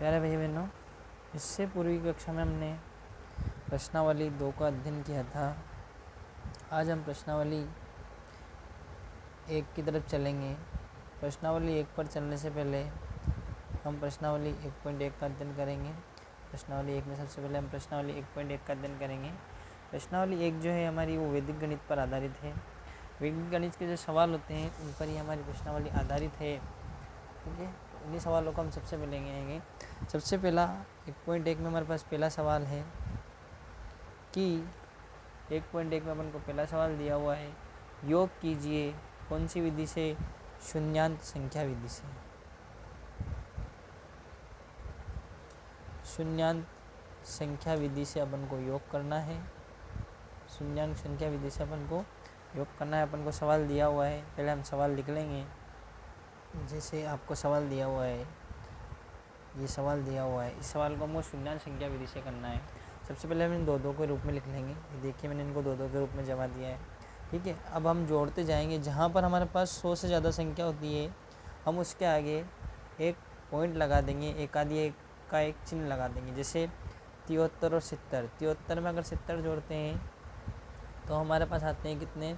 प्यारे भाई बहनों, इससे पूर्वी कक्षा में हमने प्रश्नावली 2 का अध्ययन किया था। आज हम प्रश्नावली 1 की तरफ चलेंगे। प्रश्नावली 1 पर चलने से पहले हम प्रश्नावली 1.1 का अध्ययन करेंगे। प्रश्नावली 1 में सबसे पहले हम प्रश्नावली 1.1 का अध्ययन करेंगे। प्रश्नावली 1 जो है हमारी वो वैदिक गणित पर आधारित है। वैदिक गणित के जो सवाल होते हैं उन पर ही हमारी प्रश्नावली आधारित है। ठीक है, तो इन्हीं सवालों को हम सबसे पहले लेंगे। सबसे पहला 1.1 में हमारे पास पहला सवाल है कि 1.1 में अपन को पहला सवाल दिया हुआ है, योग कीजिए कौन सी विधि से? शून्यांत संख्या विधि से। शून्यांत संख्या विधि से अपन को योग करना है। शून्यांक संख्या विधि से अपन को योग करना है। अपन को सवाल दिया हुआ है, पहले हम सवाल लिख लेंगे। जैसे आपको सवाल दिया हुआ है, ये सवाल दिया हुआ है, इस सवाल को हमको शून्यांक संख्या विधि से करना है। सबसे पहले हम 2-2 के रूप में लिख लेंगे। ये देखिए मैंने इनको 2-2 के रूप में जमा दिया है। ठीक है, अब हम जोड़ते जाएंगे। जहाँ पर हमारे पास 100 से ज़्यादा संख्या होती है हम उसके आगे एक पॉइंट लगा देंगे, एक आधी एक का एक चिन्ह लगा देंगे। जैसे 73 और 70। 73 में अगर 70 जोड़ते हैं तो हमारे पास आते हैं कितने?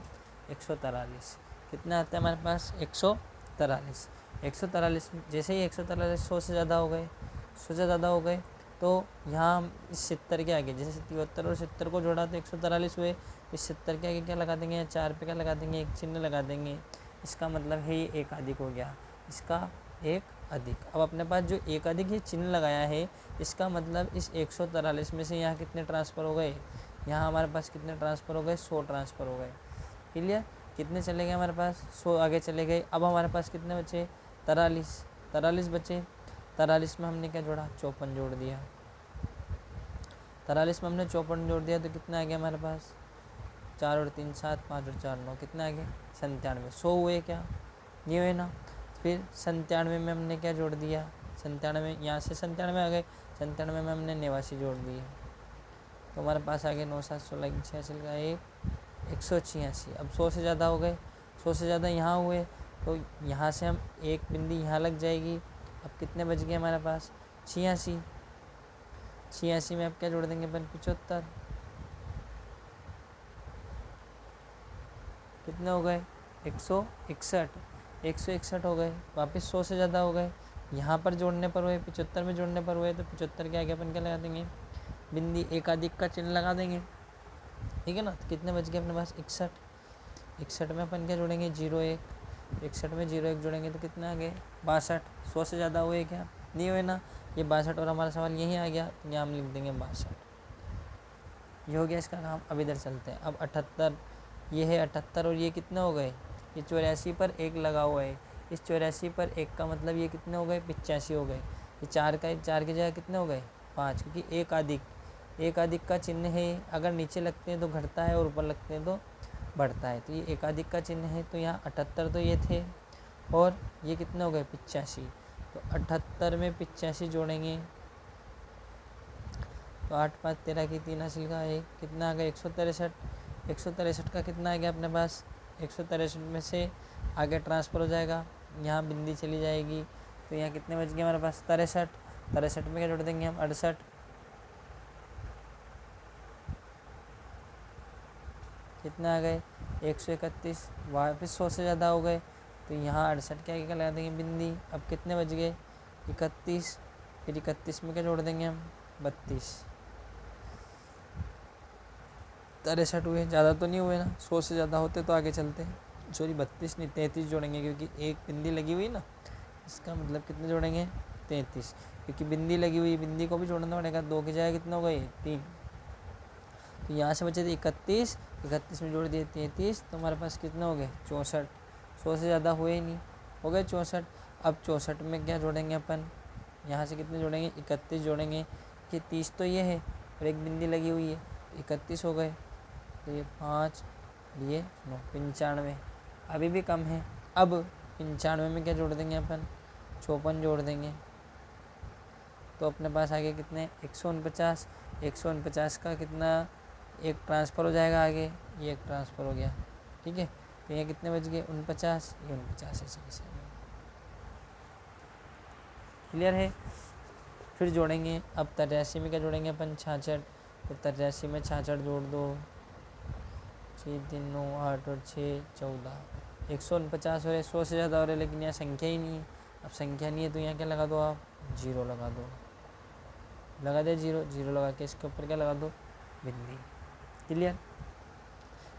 143। कितने आते हैं हमारे पास? 143। 143 जैसे ही 143 100 से ज़्यादा हो गए, 100 से ज़्यादा हो गए तो यहाँ हम इस 70 के आगे, जैसे 73 और 70 को जोड़ा तो 143 हुए, इस 70 के आगे क्या लगा देंगे? 4 पे क्या लगा देंगे? एक चिन्ह लगा देंगे। इसका मतलब है ये एक अधिक हो गया, इसका एक अधिक। अब अपने पास जो एक अधिक ये चिन्ह लगाया है, इसका मतलब इस 143 में से यहाँ कितने ट्रांसफ़र हो गए? यहाँ हमारे पास कितने ट्रांसफ़र हो गए? 100 ट्रांसफ़र हो गए। क्लियर? कितने चले गए हमारे पास? 100 आगे चले गए। अब हमारे पास कितने बचे? 43 बचे। 43 में हमने क्या जोड़ा? 54 जोड़ दिया। 43 में हमने 54 जोड़ दिया तो कितना आ गया हमारे पास? 4 और 3 7, 5 और 4 9, कितना आ गया? 97। 100 हुए क्या? नहीं हुए ना। फिर 97 में हमने क्या जोड़ दिया? 97, यहाँ से 97 आ गए। 97 में हमने 89 जोड़ दिए तो हमारे पास आ गए 9 7 16 86 का 186। अब 100 से ज़्यादा हो गए, 100 से ज़्यादा यहाँ हुए तो यहाँ से हम एक बिंदी यहाँ लग जाएगी। अब कितने बच गए हमारे पास? 86। 86 में अब क्या जोड़ देंगे अपन? 75। कितने हो गए? 161। 161 हो गए। वापस 100 से ज़्यादा हो गए, यहाँ पर जोड़ने पर हुए, 75 में जोड़ने पर हुए तो 75 के आगे अपन क्या लगा देंगे? बिंदी एक अधिक का चिन्ह लगा देंगे। ठीक है ना। तो कितने बच गए अपने पास? 61। 61 में अपन क्या जोड़ेंगे? 01। 61 में 01 जोड़ेंगे तो कितना आ गए? 62। 100 से ज़्यादा हुए क्या? नहीं हुए ना। ये 62 और हमारा सवाल यहीं आ गया तो यहाँ हम लिख देंगे 62। ये हो गया इसका काम। अब इधर चलते हैं। अब 78, ये है 78 और ये कितने हो गए? ये 84 पर एक लगा हुआ है। इस 84 पर एक का मतलब ये कितने हो गए? 85 हो गए। ये 4 की जगह कितने हो गए? 5, क्योंकि एक अधिक का चिन्ह है। अगर नीचे लगते हैं तो घटता है और ऊपर लगते हैं तो बढ़ता है। तो ये एकाधिक का चिन्ह है तो यहाँ 78 तो ये थे और ये कितने हो गए? 85। तो 78 में 85 जोड़ेंगे तो 8 5 13 की 3 हासिल का 1, कितना आ गया? 163। 163 का कितना आ गया अपने पास? 163 में से आगे ट्रांसफ़र हो जाएगा, यहाँ बिंदी चली जाएगी तो यहाँ कितने बच गए हमारे पास? 63। 63 में क्या जोड़ देंगे हम? 68। कितने आ गए? 131। वापस 100 से ज़्यादा हो गए तो यहाँ 68 के आगे क्या लगा देंगे? बिंदी। अब कितने बच गए? 31। फिर 31 में क्या जोड़ देंगे हम? 32। 63 हुए, ज़्यादा तो नहीं हुए ना। 100 से ज़्यादा होते तो आगे चलते। सॉरी 32 नहीं 33 जोड़ेंगे क्योंकि एक बिंदी लगी हुई ना, इसका मतलब कितने जोड़ेंगे? 33, क्योंकि बिंदी लगी हुई, बिंदी को भी जोड़ना पड़ेगा। 2 की जगह कितने हो गए? 3। तो यहाँ से बचे थे 31। 31 में जोड़ दिए 33 तो हमारे पास कितने हो गए? 64। 100 से ज़्यादा हुए ही नहीं, हो गए 64। अब 64 में क्या जोड़ेंगे अपन? यहाँ से कितने जोड़ेंगे? 31 जोड़ेंगे कि 30 तो ये है और एक बिंदी लगी हुई है, 31 हो गए। तो ये 5, ये 9, 95। अभी भी कम है। अब 95 में क्या जोड़ देंगे अपन? 54 जोड़ देंगे तो अपने पास आगे कितने? 149। 149 का कितना? एक ट्रांसफ़र हो जाएगा आगे, ये एक ट्रांसफ़र हो गया। ठीक है, तो ये कितने बच गए? 49। ये 49 ऐसे। क्लियर है? फिर जोड़ेंगे, अब 83 में क्या जोड़ेंगे अपन, 66, तो 83 में 66 जोड़ दो, 6 3 9 8 और 6 14, 149 हो रहे, 100 से ज़्यादा हो रहे, लेकिन यहाँ संख्या ही नहीं है। अब संख्या नहीं है तो यहाँ क्या लगा दो आप, 0 लगा दो, लगा दे 0, 0 लगा के इसके ऊपर क्या लगा दो, बिंदी। क्लियर।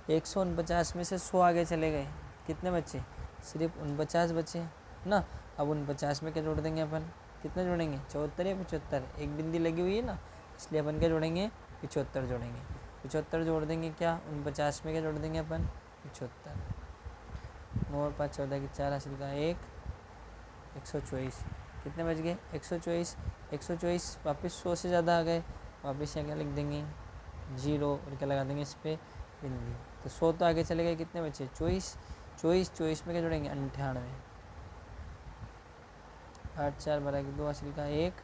149 में से 100 आगे चले गए, कितने बचे, सिर्फ 49 बचे ना। अब 49 में क्या जोड़ देंगे अपन, कितने जोड़ेंगे, 74 या 75, एक बिंदी लगी हुई है ना, इसलिए अपन क्या जोड़ेंगे, 75 जोड़ेंगे। 75 जोड़ देंगे क्या, 49 में क्या जोड़ देंगे अपन, 75, 9 और 5 14 की 4 हासिल का 1, 124, कितने बच गए, 124। 124 वापस 100 से ज़्यादा आ गए, वापस यहाँ क्या लिख देंगे, 0 और क्या लगा देंगे इस पर, बिंदी। तो 100 तो आगे चले गए, कितने बचे, 24, 24 में क्या जोड़ेंगे, 98, 8 4 12 की 2 हासिल का 1,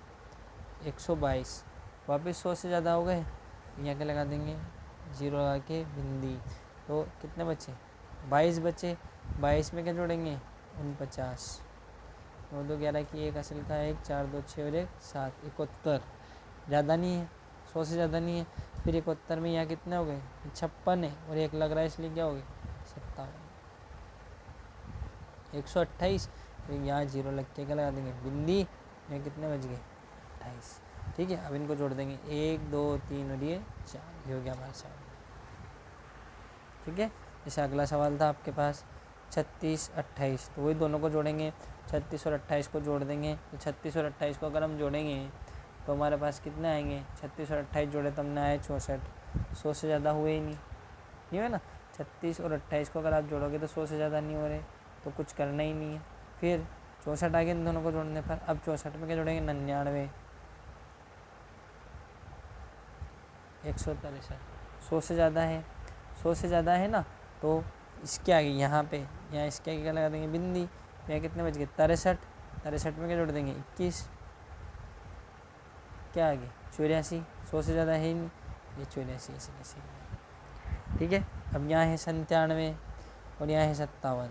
122, वापस 100 से ज़्यादा हो गए, यहाँ क्या लगा देंगे, 0 लगा के बिंदी। तो कितने बचे, 22 बचे, 22 में क्या जोड़ेंगे, 49, 9 2 11 की 1 हासिल का 1, 4 2 6 और 1 7, 71, ज़्यादा नहीं है, 100 से ज़्यादा नहीं है। फिर 71 में यहाँ कितने हो गए, 56 है, और 1 लग रहा है इसलिए क्या हो गए, 57, 128, तो यहाँ 0 लग के क्या लगा देंगे, बिंदी। यहाँ कितने बच गए, 28। ठीक है, अब इनको जोड़ देंगे, 1 2 3 और ये 4, ये हो गया हमारा सवाल। ठीक है, जैसे अगला सवाल था आपके पास 36 28, तो वही दोनों को जोड़ेंगे, 36 और 28 को जोड़ देंगे। तो 36 और 28 को अगर हम जोड़ेंगे तो हमारे पास कितने आएंगे, 36 और 28 जोड़े तो हमने आए 64, 100 से ज़्यादा हुए ही नहीं है ना। 36 और 28 को अगर आप जोड़ोगे तो 100 से ज़्यादा नहीं हो रहे, तो कुछ करना ही नहीं है। फिर 64 आ गए इन दोनों को जोड़ने पर। अब 64 में क्या जोड़ेंगे, 99, 163, 100 से ज़्यादा है, 100 से ज़्यादा है ना, तो इसके आगे यहाँ पे, यहाँ इसके आगे क्या लगा देंगे, बिंदी। यहाँ कितने बच गए, 63, 63 में क्या जोड़ देंगे, 21, क्या आगे 84, 100 से ज़्यादा है ही नहीं, ये 84 ऐसे। ठीक है, अब यहाँ है 97 और यहाँ है 57,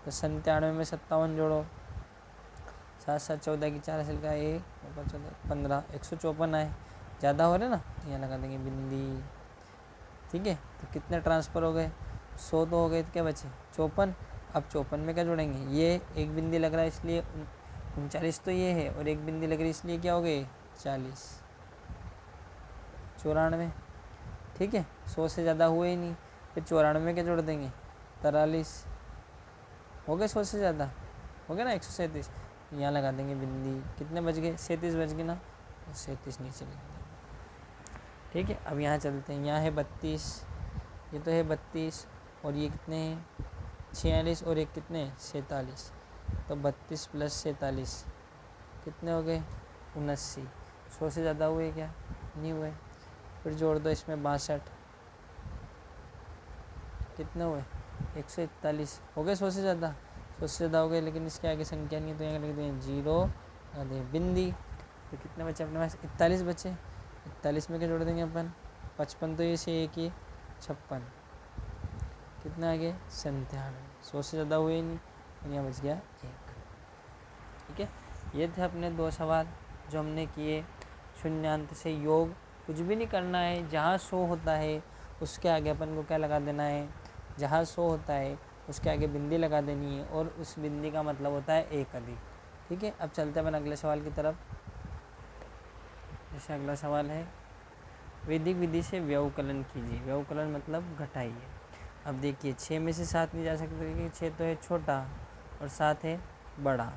तो 97 में 57 जोड़ो, 7 7 14 की 4 हासिल का 1 15, 154 आए, ज़्यादा हो रहे ना, यहाँ लगा देंगे बिंदी। ठीक है, तो कितने ट्रांसफ़र हो गए, 100 तो हो गए, तो क्या बचे 54। अब 54 में क्या जोड़ेंगे, ये एक बिंदी लग रहा है इसलिए 39 तो ये है, और एक बिंदी लग रही है इसलिए क्या हो गए 40, 94। ठीक है, 100 से ज़्यादा हुए ही नहीं। फिर 94 में क्या जोड़ देंगे, 43, हो गए 100 से ज़्यादा, हो गया ना 137, यहाँ लगा देंगे बिंदी। कितने बच गए, 37 बच गए ना, तो 37 नीचे लिख देंगे। ठीक है, अब यहाँ चलते हैं, यहाँ है 32, ये तो है 32, और ये कितने हैं 46, और एक कितने 47, तो 32 प्लस 47 कितने हो गए 79। 100 से ज़्यादा हुए क्या, नहीं हुए। फिर जोड़ दो इसमें 62, कितने हुए 141, हो गए 100 से ज़्यादा, 100 से ज़्यादा हो गए, लेकिन इसके आगे संख्या नहीं है तो यहाँ लिख दें 0, लगा दें बिंदी। तो कितने बचे अपने पास, 41 बचे। 41 में क्या जोड़ देंगे अपन, 55 तो ये से एक ही, 56, कितना आगे 97, 100 से ज़्यादा हुए ही नहीं, और यहाँ बच गया 1। ठीक है, ये थे अपने 2 सवाल जो हमने किए। शून्यांत से योग कुछ भी नहीं करना है, जहाँ 100 होता है उसके आगे अपन को क्या लगा देना है, जहाँ 100 होता है उसके आगे बिंदी लगा देनी है, और उस बिंदी का मतलब होता है एक अधिक। ठीक है, अब चलते हैं अपन अगले सवाल की तरफ। जैसे अगला सवाल है, वैदिक विधि से व्यवकलन कीजिए। व्यवकलन मतलब घटाइए। अब देखिए 6 में से 7 नहीं जा सकते क्योंकि 6 तो है छोटा और 7 है बड़ा,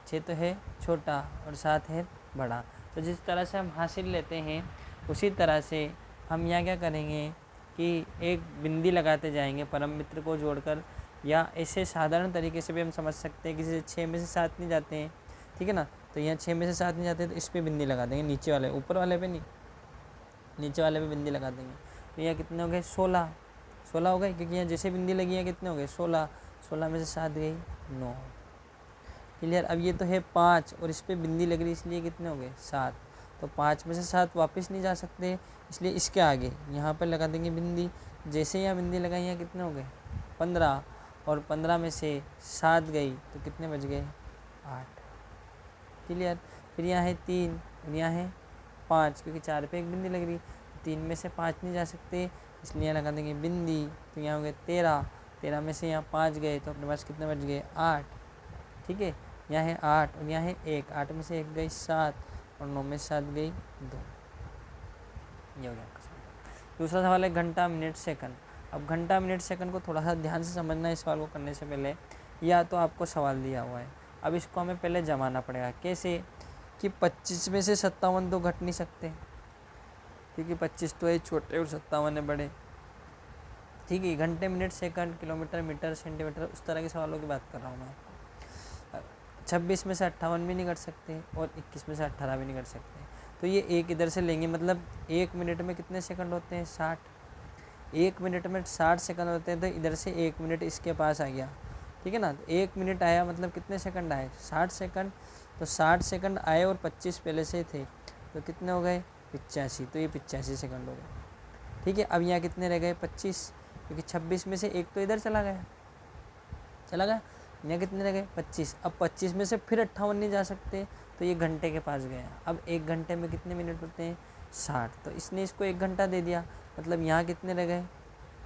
6 तो है छोटा और 7 है बड़ा। तो जिस तरह से हम हासिल लेते हैं उसी तरह से हम यहाँ क्या करेंगे कि एक बिंदी लगाते जाएंगे परम मित्र को जोड़कर, या ऐसे साधारण तरीके से भी हम समझ सकते हैं कि जैसे 6 में से 7 नहीं जाते हैं, ठीक है ना, तो यहाँ 6 में से 7 नहीं जाते तो इस पर बिंदी लगा देंगे, नीचे वाले, ऊपर वाले पे नहीं, नीचे वाले पे बिंदी लगा देंगे। तो यहाँ कितने हो गए 16, 16 हो गए, क्योंकि यहाँ जैसे बिंदी लगी है कितने हो गए 16, 16 में से 7 गई 9। क्लियर। अब ये तो है 5 और इस पर बिंदी लग रही इसलिए कितने हो गए 7, तो 5 में से 7 वापस नहीं जा सकते, इसलिए इसके आगे यहाँ पर लगा देंगे बिंदी। जैसे यहाँ बिंदी लगाई यहाँ कितने हो गए 15, और 15 में से 7 गई तो कितने बच गए 8। क्लियर। फिर यहाँ है 3, और यहाँ है 5, क्योंकि 4 पे एक बिंदी लग रही, 3 में से 5 नहीं जा सकते, इसलिए लगा देंगे बिंदी। तो यहाँ हो गए 13, 13 में से यहाँ 5 गए तो अपने पास कितने बच गए 8। ठीक है, यहाँ है 8 और यहाँ है 1, 8 में से 1 गई 7 और 9 में 7 गई 2। ये हो गया आपका सवाल। दूसरा सवाल है घंटा मिनट सेकंड। अब घंटा मिनट सेकंड को थोड़ा सा ध्यान से समझना है इस सवाल को करने से पहले। या तो आपको सवाल दिया हुआ है, अब इसको हमें पहले जमाना पड़ेगा। कैसे कि 25 में से 57 तो घट नहीं सकते, क्योंकि 25 तो है छोटे और 57 है बड़े। ठीक है, घंटे minute second kilometre metre centimetre उस तरह के सवालों की बात कर रहा हूँ मैं आपको। 26 में से 58 भी नहीं कर सकते और 21 में से 18 भी नहीं कर सकते। तो ये एक इधर से लेंगे, मतलब 1 मिनट में कितने सेकंड होते हैं 60, 1 मिनट में 60 सेकंड होते हैं। तो इधर से 1 मिनट इसके पास आ गया, ठीक है ना। तो 1 मिनट आया मतलब कितने सेकंड आए 60 सेकंड। तो 60 सेकंड आए और 25 पहले से थे तो कितने हो गए 85। तो ये 85 सेकंड हो गए। ठीक है, अब यहाँ कितने रह गए 25, क्योंकि 26 में से एक तो इधर चला गया। यहाँ कितने रह गए 25। अब 25 में से फिर 58 नहीं जा सकते तो ये घंटे के पास गया। अब 1 घंटे में कितने मिनट होते हैं 60, तो इसने इसको 1 घंटा दे दिया। मतलब यहाँ कितने रह गए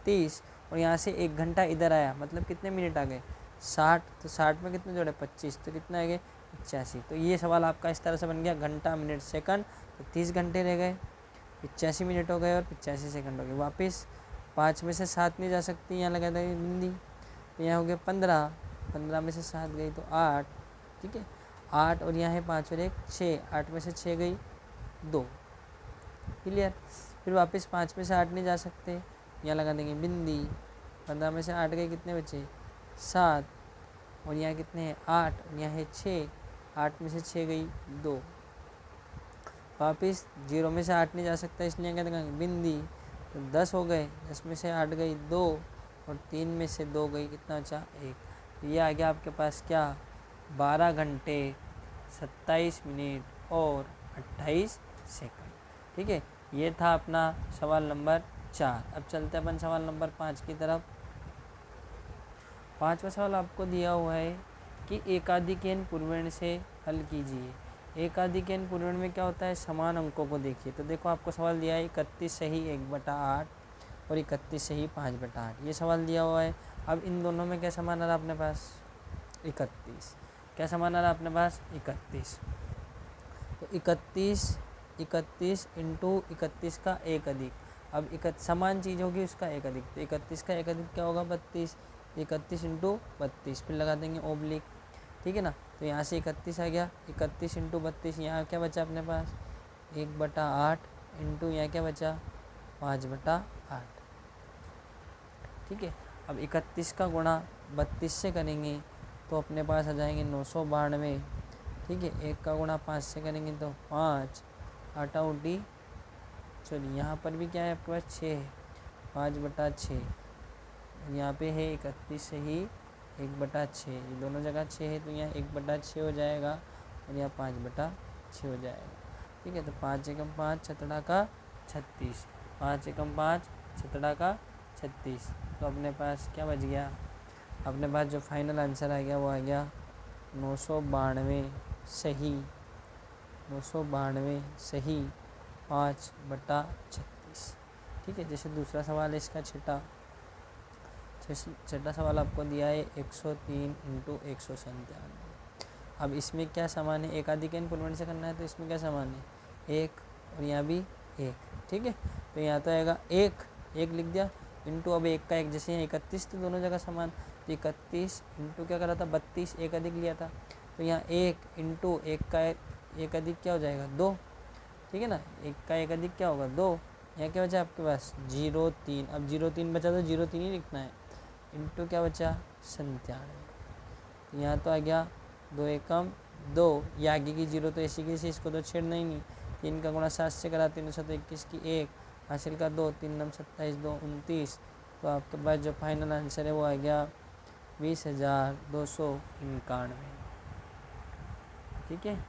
30 और यहाँ से 1 घंटा इधर आया, मतलब कितने मिनट आ गए 60। तो 60 में कितने जोड़े 25, तो कितना आ गए 85। तो ये सवाल आपका इस तरह से बन गया घंटा मिनट सेकंड। तो 30 घंटे रह गए, 85 मिनट हो गए और 85 सेकंड हो गए। वापस 5 में से 7 नहीं जा सकती, यहाँ लगा देंगे बिंदी। तो यहाँ हो गया 15, 15 में से 7 गई तो 8। ठीक है, 8 और यहाँ है 5 और 1 6, 8 में से 6 गई 2। क्लियर। फिर वापस 5 में से 8 नहीं जा सकते, यहाँ लगा देंगे बिंदी। 15 में से 8 गए, कितने बचे 7 और यहाँ कितने हैं 8 और यहाँ है 6, 8 में से 6 गई 2। वापस 0 में से 8 नहीं जा सकता, इसलिए क्या देंगे बिंदी। तो 10 हो गए, 10 में से 8 गई 2 और 3 में से 2 गई, कितना बचा 1। ये आ गया आपके पास क्या 12 घंटे 27 मिनट और 28 सेकंड। ठीक है, ये था अपना सवाल नंबर 4। अब चलते अपन सवाल नंबर 5 की तरफ। 5वां सवाल आपको दिया हुआ है कि एकाधिकन पूर्वण से हल कीजिए। एकाधिकन पूर्वण में क्या होता है, समान अंकों को देखिए। तो देखो आपको सवाल दिया है 31 सही 1/8 और 31 सही 5/8, ये सवाल दिया हुआ है। अब इन दोनों में क्या समान आ रहा अपने पास 31। क्या समान आ रहा अपने पास 31। तो 31 इंटू 31 का एक अधिक। अब समान चीज़ होगी उसका एक अधिक, तो 31 का एक अधिक क्या होगा 32। 31 इंटू 32 फिर लगा देंगे ओब्लिक। ठीक है ना, तो यहाँ से 31 आ गया, 31 इंटू 32 यहाँ क्या बचा अपने पास 1/8 इंटू यहाँ क्या बचा 5/8। ठीक है, अब 31 का गुणा 32 से करेंगे तो अपने पास आ जाएंगे 992। ठीक है, 1 का गुणा 5 से करेंगे तो 5, आटा उटी चलिए यहाँ पर भी क्या है आपके पास 6 है, 5/6। यहाँ पे है 31 से ही 1/6, ये दोनों जगह 6 है तो यहाँ 1/6 हो जाएगा और यहाँ 5/6 हो जाएगा। ठीक है, तो 5 एकम 5 छतड़ा का 36, 5 एकम 5 छतड़ा का 36। तो अपने पास क्या बच गया, अपने पास जो फाइनल आंसर आ गया वो आ गया 992 सही, 992 सही 5/36। ठीक है, जैसे दूसरा सवाल है इसका छठा सवाल आपको दिया है 103 इंटू 197। अब इसमें क्या समान है, एकाधिकन पूर्वण से करना है तो इसमें क्या समान है 1 और यहाँ भी 1। ठीक है, तो यहाँ तो आएगा 1 लिख दिया इंटू अब 1 का 1, जैसे यहाँ 31 तो दोनों जगह समान, तो 31 इंटू क्या करा था 32, 1 अधिक लिया था तो यहाँ 1 इंटू 1 का 1 अधिक क्या हो जाएगा 2। ठीक है ना, 1 का 1 अधिक क्या होगा 2। यहाँ क्या बचा आपके पास 03। अब 03 बचा तो 03 ही लिखना है, इंटू क्या बचा 97। यहाँ तो आ गया 2 एकम 2, ये आगे की 0 तो ऐसी की ऐसी, इसको तो छेड़ना ही नहीं। 3 का गुणा 7 से करा 3 7 21 की 1 हासिल का 2, 3 9 27 2 29। तो आपके पास जो फाइनल आंसर है वो आ गया 20,291। ठीक है,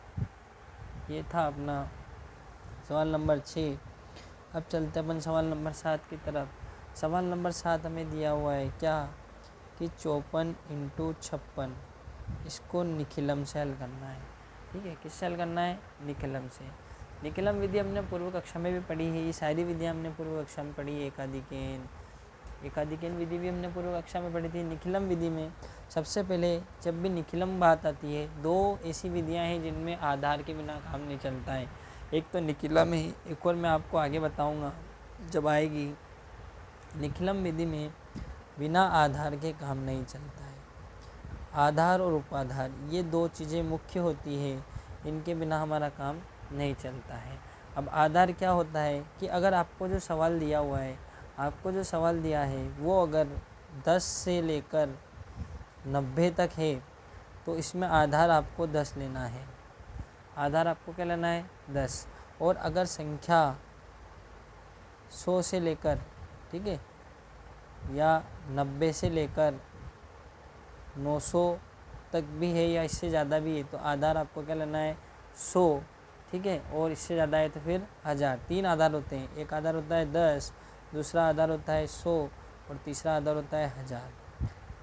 ये था अपना सवाल नंबर 6। अब चलते अपन सवाल नंबर 7 की तरफ। सवाल नंबर 7 हमें दिया हुआ है क्या कि 54 इंटू 56, इसको निखिलम से हल करना है। ठीक है, किससे हल करना है निखिलम से। निखिलम विधि हमने पूर्व कक्षा में भी पढ़ी है, ये सारी विधियाँ हमने पूर्व कक्षा में पढ़ी है। एकाधिकेन विधि भी हमने पूर्व कक्षा में पढ़ी थी। निखिलम विधि में सबसे पहले जब भी निखिलम बात आती है, दो ऐसी विधियाँ हैं जिनमें आधार के बिना काम नहीं चलता है। एक तो निखिलम है, एक और मैं आपको आगे बताऊँगा जब आएगी। निखिलम विधि में बिना आधार के काम नहीं चलता है। आधार और उपाधार ये दो चीज़ें मुख्य होती है, इनके बिना हमारा काम नहीं चलता है। अब आधार क्या होता है कि अगर आपको जो सवाल दिया हुआ है, आपको जो सवाल दिया है वो अगर 10 से लेकर 90 तक है तो इसमें आधार आपको 10 लेना है। आधार आपको क्या लेना है? 10। और अगर संख्या 100 से लेकर, ठीक है, या 90 से लेकर 900 तक भी है या इससे ज़्यादा भी है तो आधार आपको क्या लेना है? 100, ठीक है। और इससे ज़्यादा है तो फिर 1000। 3 आधार होते हैं, एक आधार होता है 10, दूसरा आधार होता है 100 और तीसरा आधार होता है 1000,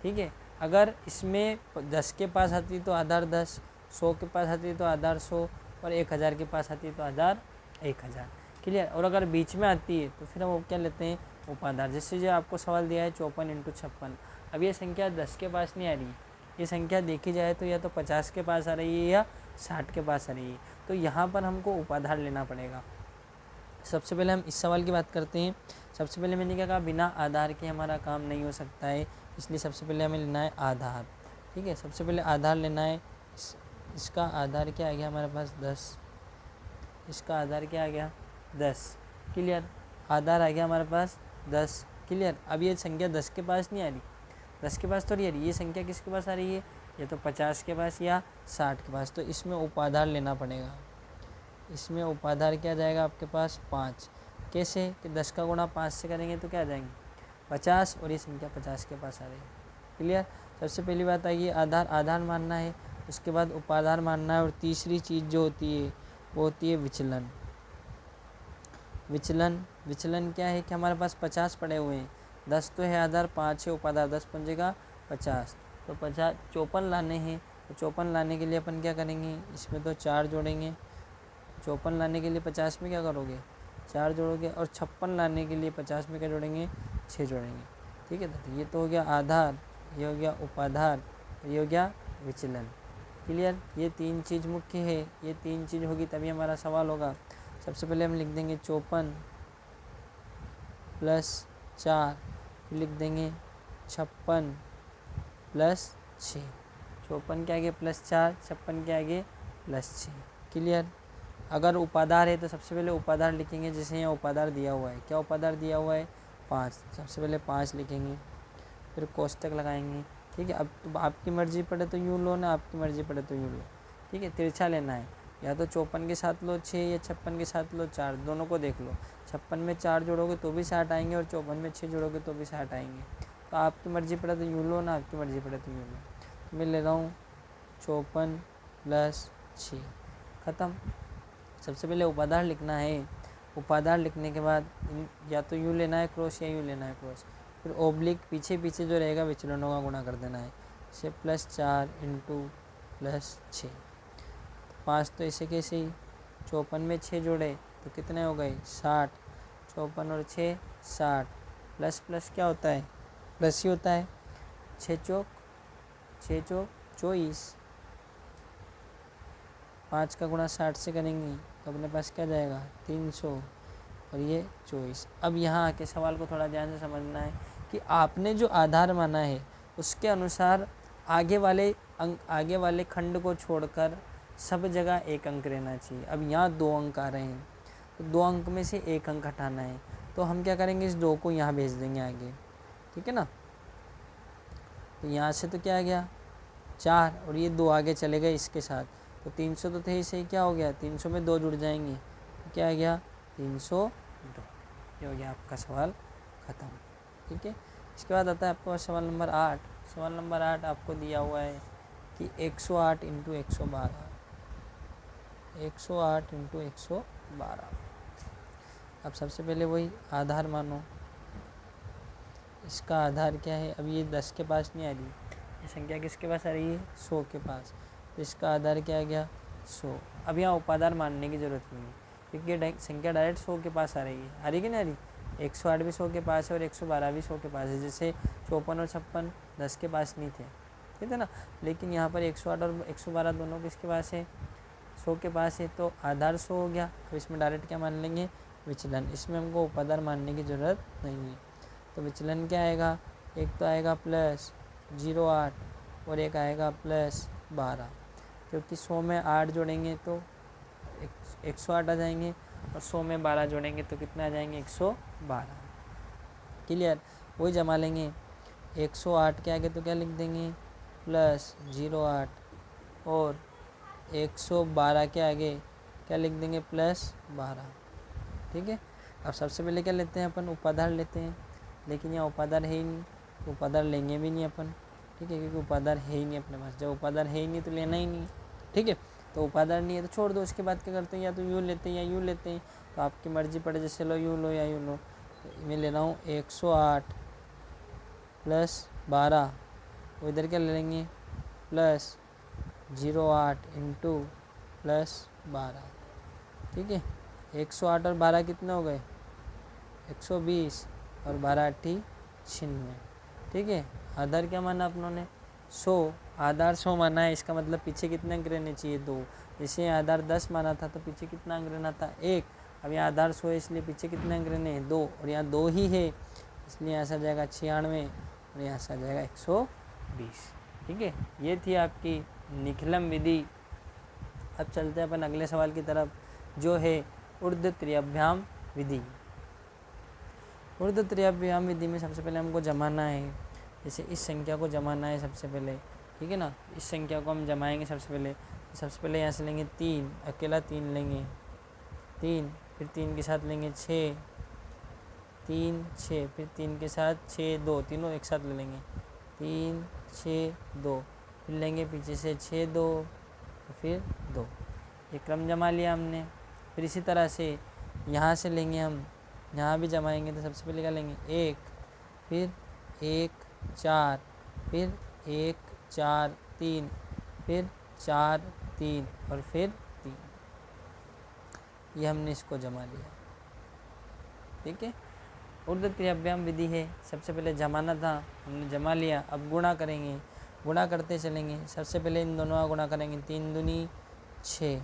ठीक है। अगर इसमें 10 के पास आती तो आधार 10, 100 के पास आती तो आधार 100 और 1000 के पास आती तो आधार 1000, क्लियर। और अगर बीच में आती है तो फिर हम क्या लेते हैं? उपाधार। जैसे जो आपको सवाल दिया है 54 × 56, अब ये संख्या 10 के पास नहीं आ रही, ये संख्या देखी जाए तो या तो 50 के पास आ रही है या 60 के पास आ रही है, तो यहाँ पर हमको उपाधार लेना पड़ेगा। सबसे पहले हम इस सवाल की बात करते हैं। सबसे पहले मैंने क्या कहा? बिना आधार के हमारा काम नहीं हो सकता है, इसलिए सबसे पहले हमें लेना है आधार, ठीक है। सबसे पहले आधार लेना है। इसका आधार क्या आ गया हमारे पास? 10। इसका आधार क्या आ गया? 10, क्लियर। आधार आ गया हमारे पास 10, क्लियर। अब ये संख्या 10 के पास नहीं आ रही, 10 के पास थोड़ी आ रही, ये संख्या किसके पास आ रही है? या तो 50 के पास या 60 के पास, तो इसमें उपाधार लेना पड़ेगा। इसमें उपाधार क्या जाएगा आपके पास? 5। कैसे? कि 10 का गुणा 5 से करेंगे तो क्या आ जाएंगे? 50, और ये संख्या 50 के पास आ रही है, क्लियर। सबसे पहली बात आई आधार, आधार मानना है, उसके बाद उपाधार मानना है, और तीसरी चीज़ जो होती है वो होती है विचलन। विचलन क्या है कि हमारे पास 50 पड़े हुए हैं, 10 तो है आधार, 5 है उपाधार, 10 पंजे 50, तो 54 लाने हैं। तो 54 लाने के लिए अपन क्या करेंगे? इसमें तो 4 जोड़ेंगे। 54 लाने के लिए 50 में क्या करोगे? 4 जोड़ोगे। और 56 लाने के लिए 50 में क्या जोड़ेंगे? 6 जोड़ेंगे, ठीक है। तो ये तो हो गया आधार, ये हो गया उपाधार, ये हो गया विचलन, क्लियर। ये 3 चीज़ मुख्य है, ये 3 चीज़ होगी तभी हमारा सवाल होगा। सबसे पहले हम लिख देंगे 54 + 4, फिर लिख देंगे 56 + 6। 54 के आगे +4, 56 के आगे +6, क्लियर। अगर उपाधार है तो सबसे पहले उपाधार लिखेंगे, जैसे यहाँ उपाधार दिया हुआ है। क्या उपाधार दिया हुआ है? 5। सबसे पहले 5 लिखेंगे, फिर कोष्टक लगाएंगे, ठीक है। अब तो आपकी मर्ज़ी पड़े तो यूँ लो ना, आपकी मर्ज़ी पड़े तो यूँ लो, ठीक है। तिरछा लेना है, या तो 54 के साथ लो 6 या 56 के साथ लो 4, दोनों को देख लो। 56 में 4 जोड़ोगे तो भी 60 आएंगे, और 54 में 6 जोड़ोगे तो भी 60 आएंगे। तो आपकी मर्ज़ी पड़े तो यूँ लो ना, आपकी मर्ज़ी पड़े तो यूँ लो। तो मैं ले रहा हूँ 54 + 6, ख़त्म। सबसे पहले उपाधार लिखना है। उपाधार लिखने के बाद या तो यूँ लेना है क्रॉस या यूँ लेना है क्रॉस, फिर ओब्लिक पीछे पीछे जो रहेगा विचलनों का गुणा कर देना है। जैसे +4 × +6, 5 तो ऐसे कैसे ही 54 में 6 जोड़े तो कितने हो गए? 60। 54 और 6 60, प्लस प्लस क्या होता है? प्लस ही होता है। 6 चौक 24, 5 का गुणा 60 से करेंगे तो अपने पास क्या जाएगा? 300, और ये 24। अब यहाँ आके सवाल को थोड़ा ध्यान से समझना है कि आपने जो आधार माना है उसके अनुसार आगे वाले खंड को छोड़कर सब जगह 1 अंक रहना चाहिए। अब यहाँ 2 अंक आ रहे हैं तो 2 अंक में से 1 अंक हटाना है, तो हम क्या करेंगे? इस 2 को यहाँ भेज देंगे आगे, ठीक है ना। तो यहाँ से तो क्या आ गया? 4, और ये 2 आगे चले गए इसके साथ, तो 300 तो थे, इसे क्या हो गया? 300 में 2 जुड़ जाएंगे तो क्या आ गया? 302। ये हो गया आपका सवाल ख़त्म, ठीक है। इसके बाद आता है आपका सवाल नंबर 8। सवाल नंबर 8 आपको दिया हुआ है कि 108 × 112, 108 × 112। अब सबसे पहले वही आधार मानो। इसका आधार क्या है? अब ये 10 के पास नहीं आ रही, ये संख्या किसके पास आ रही है? 100 के पास, तो इसका आधार क्या आ गया? 100। अब यहाँ उपाधार मानने की ज़रूरत नहीं है, क्योंकि संख्या डायरेक्ट 100 के पास आ रही है, आ रही कि नहीं आ रही। 108 भी 100 के पास है और 112 भी 100 के पास है। जैसे 54 और 56 10 के पास नहीं थे, ठीक है ना, लेकिन यहाँ पर 108 और 112 दोनों किसके पास है, 100 के पास है, तो आधार 100 हो गया। अब इसमें डायरेक्ट क्या मान लेंगे, विचलन। इसमें हमको उपाधार मानने की ज़रूरत नहीं है। तो विचलन क्या आएगा, एक तो आएगा +0.8 और एक आएगा +12, क्योंकि 100 में 8 जोड़ेंगे तो 108 आ जाएंगे और 100 में 12 जोड़ेंगे तो कितने आ जाएंगे, 112। क्लियर, वही जमा लेंगे। 108 के आगे तो क्या लिख देंगे, +0.8 और 112 के आगे क्या लिख देंगे, +12। ठीक है। अब सबसे पहले क्या लेते हैं अपन, उपाधार लेते हैं, लेकिन यहाँ उपाधार है ही नहीं तो उपाधार लेंगे भी नहीं अपन, ठीक है, क्योंकि उपाधार है ही नहीं अपने पास। जब उपाधार है ही नहीं तो लेना ही नहीं, ठीक है। तो उपाधार नहीं है तो छोड़ दो। उसके बाद क्या करते हैं, या तो यूँ लेते हैं या यूँ लेते हैं, तो आपकी मर्जी पड़े, जैसे लो यूँ लो या यूँ लो। तो मैं ले रहा हूँ 108 +12, वो इधर क्या ले लेंगे, +0.8 इंटू +12, ठीक है। 108 और 12 कितने हो गए, 120 और 12 8 96, ठीक है। आधार क्या माना अपनों ने, 100, आधार 100 माना है, इसका मतलब पीछे कितने अंक रहने चाहिए, 2। जैसे आधार 10 माना था तो पीछे कितना अंक रहना था, 1। अब यहाँ आधार 100 है इसलिए पीछे कितने अंक रहने हैं, 2, और यहाँ 2 ही है इसलिए यहाँ से आ जाएगा 96 और यहाँ से आ जाएगा 120, ठीक है। ये थी आपकी निखिलम विधि। अब चलते हैं अपन अगले सवाल की तरफ, जो है ऊर्ध्वत्रियाभ्याम विधि। ऊर्ध्वत्रियाभ्याम विधि में सबसे पहले हमको जमाना है, जैसे इस संख्या को जमाना है सबसे पहले, ठीक है ना। इस संख्या को हम जमाएंगे सबसे पहले यहाँ से लेंगे 3, अकेला 3 लेंगे, 3, फिर 3 के साथ लेंगे 6, 3 6, फिर 3 के साथ 6 2, तीनों एक साथ ले लेंगे, 3 6 2, फिर लेंगे पीछे से 6 2, फिर 2। ये क्रम जमा लिया हमने। फिर इसी तरह से यहाँ से लेंगे हम, यहाँ भी जमाएंगे तो सबसे पहले क्या लेंगे 1, फिर 1 4, फिर 1 4 3, फिर 4 3 और फिर 3। ये हमने इसको जमा लिया, ठीक है। ऊर्ध्वत्रियाभ्याम विधि है, सबसे पहले जमाना था, हमने जमा लिया। अब गुणा करेंगे, गुणा करते चलेंगे। सबसे पहले इन दोनों का गुणा करेंगे, 3 दूनी 6,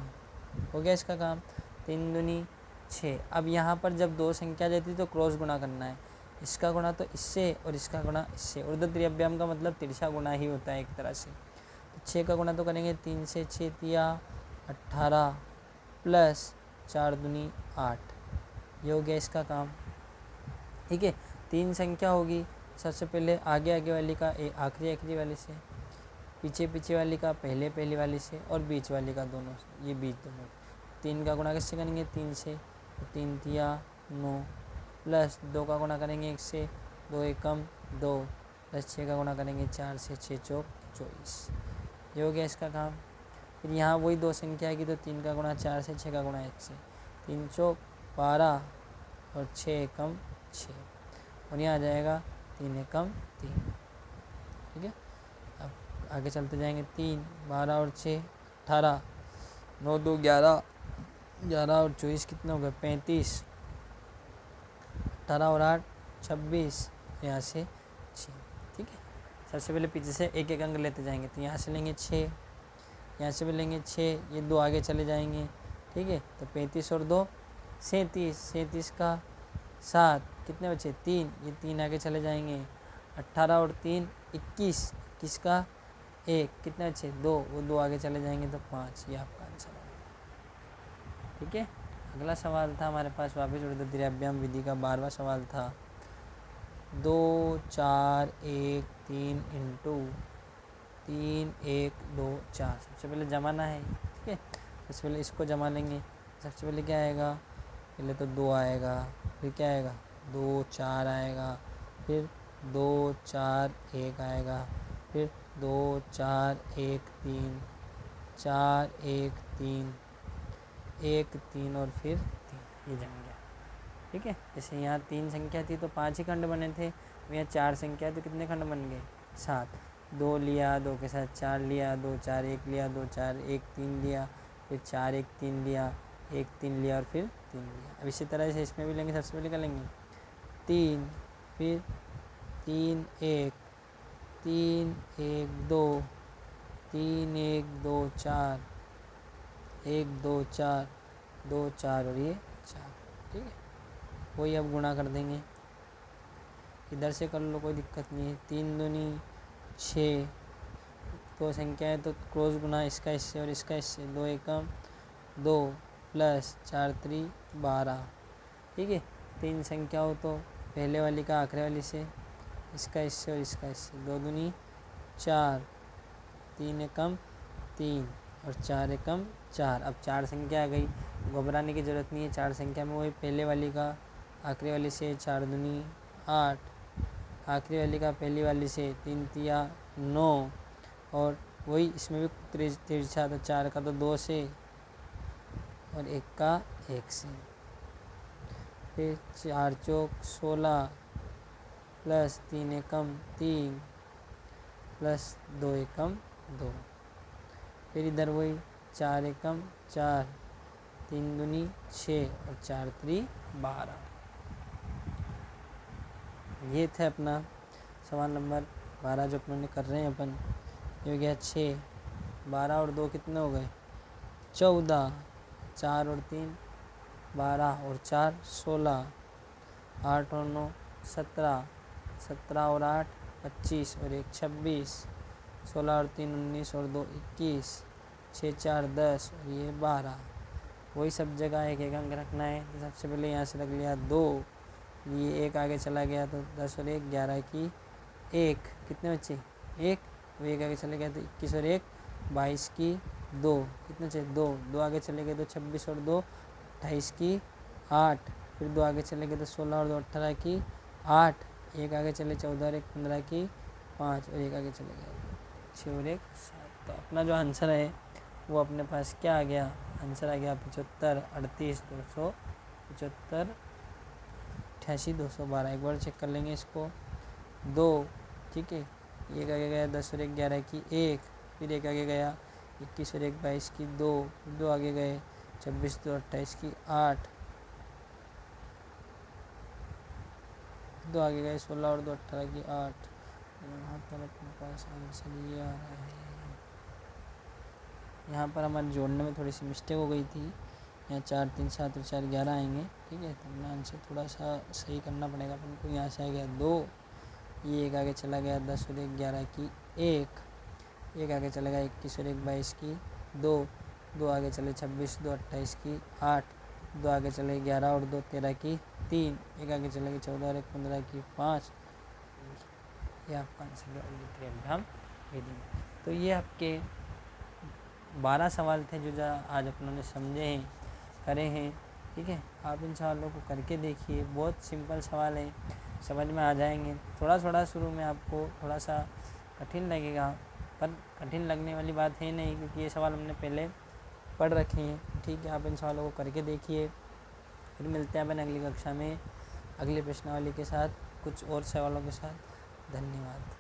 हो गया इसका काम, 3 दूनी 6। अब यहाँ पर जब दो संख्या जाती तो क्रॉस गुणा करना है, इसका गुणा तो इससे और इसका गुणा इससे। ऊर्ध्वत्रियाभ्याम का मतलब तिरछा गुणा ही होता है एक तरह से। तो 6 का गुणा तो करेंगे, 3 से 6 तिया 18 प्लस 4 दूनी 8, ये हो गया इसका काम, ठीक है। 3 संख्या होगी, सबसे पहले आगे आगे वाली का आखिरी आखिरी वाली से, पीछे पीछे वाली का पहली वाली से, और बीच वाली का दोनों से, ये बीच दोनों। 3 का गुणा किससे करेंगे, 3 से, तो 3 तिया 9, प्लस 2 का गुणा करेंगे 1 से, 2 एकम 2, प्लस 6 का गुणा करेंगे 4 से, 6 चौक 24, ये हो गया इसका काम। फिर यहाँ वही दो संख्या आएगी तो 3 का गुणा 4 से, 6 का गुणा 1 से, 3 चौक 12 और 6 एकम 6, और यहाँ आ जाएगा 3 एकम 3, ठीक है। अब आगे चलते जाएंगे, 3 12 और 6 18, 9 2 11, 11 और 24 कितने हो गए, 35, 18 और 8 26, यहाँ से 6, ठीक है। सबसे पहले पीछे से एक एक अंक लेते जाएंगे, तो यहाँ से लेंगे 6, यहाँ से भी लेंगे 6, ये 2 आगे चले जाएंगे, ठीक है। तो 35 और 2 37, 37 का 7, कितने बचे 3, ये 3 आगे चले जाएंगे, 18 और 3 21, 21 का 1, कितने बचे 2, वो 2 आगे चले जाएंगे तो 5, ये आपका आंसर है, ठीक है। अगला सवाल था हमारे पास वापस ऊर्ध्वत्रियाभ्याम विधि का 12वां सवाल था, 2 4 1 3 इंटू 3 1 2 4। सबसे पहले जमाना है, ठीक है। सबसे पहले इसको जमा लेंगे। सबसे पहले क्या आएगा, पहले तो 2 आएगा, फिर क्या आएगा 2 4 आएगा, फिर 2 4 1 आएगा, फिर 2 4 1 3 4 1 3 1 3 और फिर 3, ये जम गया, ठीक है। जैसे यहाँ 3 संख्या थी तो 5 ही खंड बने थे, यहाँ 4 संख्या है तो कितने खंड बन गए, 7। 2 लिया, 2 के साथ 4 लिया, 2 4 1 लिया, 2 4 1 3 लिया, फिर 4 1 3 लिया, एक 3 लिया और फिर 3 लिया। अब इसी तरह से इसमें भी लेंगे, सबसे पहले क्या लेंगे 3, फिर 3 1 3 1 2 3 1 2 4 1 2 4 2 4 और ये 4, ठीक है। वही अब गुणा कर देंगे, इधर से कर लो कोई दिक्कत नहीं है। 3 दूनी 6, दो संख्या है तो क्रॉस गुना इसका इससे और इसका इससे, 2 एकम 2 प्लस 4 3 12, ठीक है। 3 संख्या हो तो पहले वाली का आखिरी वाली से, इसका इससे और इसका इससे, 2 दूनी 4, 3 एकम 3 और 4 एकम 4। अब 4 संख्या आ गई, घबराने की ज़रूरत नहीं है। 4 संख्या में वही पहले वाली का आखिरी वाली से, 4 दूनी 8, आखिरी वाली का पहली वाली से, 3 तिया 9 और वही इसमें भी तिरछा, तो 4 का तो 2 से और 1 का 1 से, फिर 4 चौक 16 प्लस 3 एकम 3 प्लस 2 एकम 2, फिर इधर वही 4 एकम 4, 3 दूनी 6 और 4 3 12। ये थे अपना सवाल नंबर 12 जो अपनों ने कर रहे हैं अपन। ये हो गया 6, 12 और 2 कितने हो गए 14, 4 और 3 12 और 4 16, 8 और 9 17, 17 और 8 25 और 1 26, 16 और 3 19 और 2 21, 6 4 10 और ये 12। वही सब जगह एक एक अंक रखना है। तो सबसे पहले यहाँ से रख लिया 2, ये 1 आगे चला गया तो 10 और 1 11 की 1, कितने बच्चे 1, वो 1 आगे चले गया तो 21 और 1 22 की 2, कितने बच्चे 2, 2 आगे चले गए तो 26 और 2 28 की 8, फिर 2 आगे चले गए तो 16 और 2 18 की 8, 1 आगे चले 14 और 1 15 की 5 और 1 आगे चले गए 6 और 1 7। तो अपना जो आंसर है वो अपने पास क्या आ गया, आंसर आ गया 75 38 275 88 212। एक बार चेक कर लेंगे इसको, 2, ठीक है, 1 आगे गया 10 और 1 11 की 1, फिर 1 आगे गया 21 और 1 22 की 2, 2 आगे गए 26 2 28 की 8, 2 आगे गए 16 और 2 18 की 8। यहाँ पर अपने पास आंसर ये आ रहा है। यहाँ पर हमारे जोड़ने में थोड़ी सी मिस्टेक हो गई थी, यहाँ 4 3 7 और 4 11 आएंगे, ठीक है। तो अपना आंसर थोड़ा सा सही करना पड़ेगा अपन को। यहाँ से आ गया 2, ये 1 आगे चला गया 10 और 1 11 की 1 आगे चला गया 21 और 1 22 की 2, 2 आगे चले 26 2 28 की 8, 2 आगे चले 11 और 2 13 की 3, 1 आगे चले 14 और 1 15 की 5। ये आपका आंसर अभ्याम विधि। तो ये आपके 12 सवाल थे जो आज अपनों ने समझे हैं, करे हैं, ठीक है। आप इन सवालों को करके देखिए, बहुत सिंपल सवाल है, समझ में आ जाएंगे। थोड़ा थोड़ा शुरू में आपको थोड़ा सा कठिन लगेगा, पर कठिन लगने वाली बात है नहीं, क्योंकि ये सवाल हमने पहले पढ़ रखे हैं, ठीक है। आप इन सवालों को करके देखिए, फिर मिलते हैं अपन अगली कक्षा में अगली प्रश्नावली के साथ, कुछ और सवालों के साथ। धन्यवाद।